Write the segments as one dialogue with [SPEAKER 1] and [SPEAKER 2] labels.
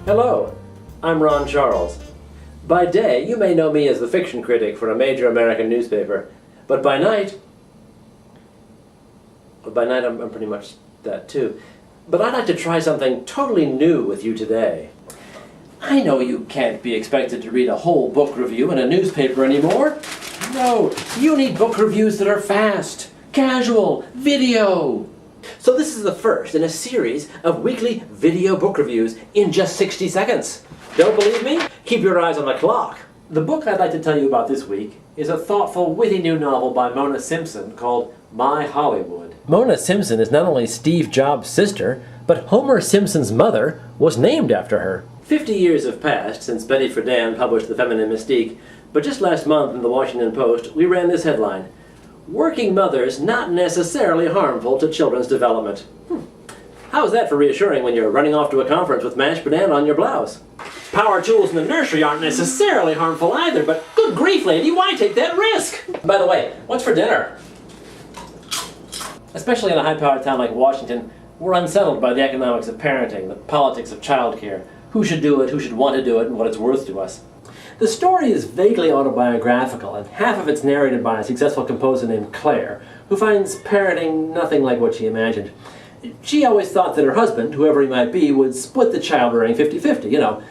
[SPEAKER 1] Hello, I'm Ron Charles. By day, you may know me as the fiction critic for a major American newspaper, but by night I'm pretty much that too. But I'd like to try something totally new with you today. I know you can't be expected to read a whole book review in a newspaper anymore. No, you need book reviews that are fast, casual, video. So this is the first in a series of weekly video book reviews in just 60 seconds. Don't believe me? Keep your eyes on the clock. The book I'd like to tell you about this week is a thoughtful, witty new novel by Mona Simpson called My Hollywood. Mona Simpson is not only Steve Jobs' sister, but Homer Simpson's mother was named after her. 50 years have passed since Betty Friedan published The Feminine Mystique, but just last month in the Washington Post we ran this headline: "Working mothers not necessarily harmful to children's development." How's that for reassuring when you're running off to a conference with mashed banana on your blouse? Power tools in the nursery aren't necessarily harmful either, but good grief, lady, why take that risk? By the way, what's for dinner? Especially in a high-powered town like Washington, we're unsettled by the economics of parenting, the politics of childcare, who should do it, who should want to do it, and what it's worth to us. The story is vaguely autobiographical, and half of it's narrated by a successful composer named Claire, who finds parenting nothing like what she imagined. She always thought that her husband, whoever he might be, would split the child rearing 50-50, you know.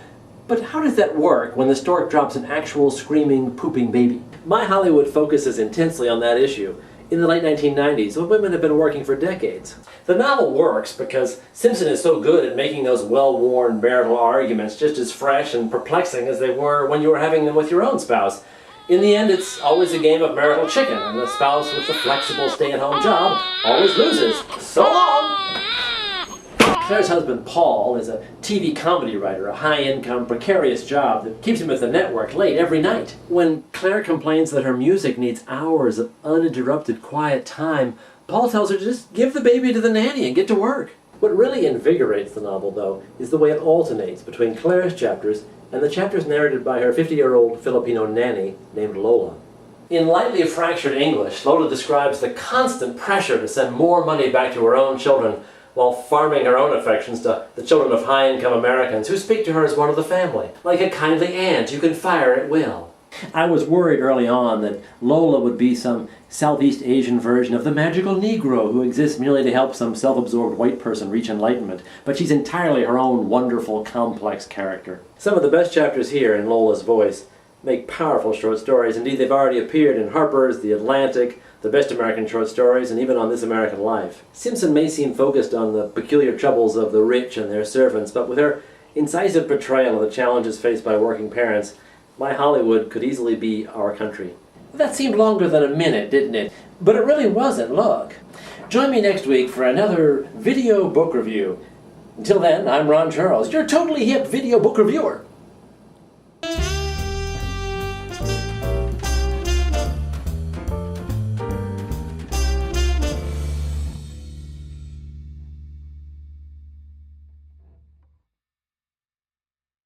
[SPEAKER 1] But how does that work when the stork drops an actual screaming, pooping baby? My Hollywood focuses intensely on that issue. In the late 1990s, when women have been working for decades. The novel works because Simpson is so good at making those well-worn marital arguments just as fresh and perplexing as they were when you were having them with your own spouse. In the end, it's always a game of marital chicken, and the spouse with the flexible stay-at-home job always loses. So long! Claire's husband, Paul, is a TV comedy writer, a high-income, precarious job that keeps him at the network late every night. When Claire complains that her music needs hours of uninterrupted quiet time, Paul tells her to just give the baby to the nanny and get to work. What really invigorates the novel, though, is the way it alternates between Claire's chapters and the chapters narrated by her 50-year-old Filipino nanny named Lola. In lightly fractured English, Lola describes the constant pressure to send more money back to her own children while farming her own affections to the children of high-income Americans who speak to her as one of the family, like a kindly aunt you can fire at will. I was worried early on that Lola would be some Southeast Asian version of the magical Negro who exists merely to help some self-absorbed white person reach enlightenment, but she's entirely her own wonderful, complex character. Some of the best chapters here in Lola's voice make powerful short stories. Indeed, they've already appeared in Harper's, The Atlantic, The Best American Short Stories, and even on This American Life. Simpson may seem focused on the peculiar troubles of the rich and their servants, but with her incisive portrayal of the challenges faced by working parents, My Hollywood could easily be our country. That seemed longer than a minute, didn't it? But it really wasn't, look. Join me next week for another video book review. Until then, I'm Ron Charles, your totally hip video book reviewer.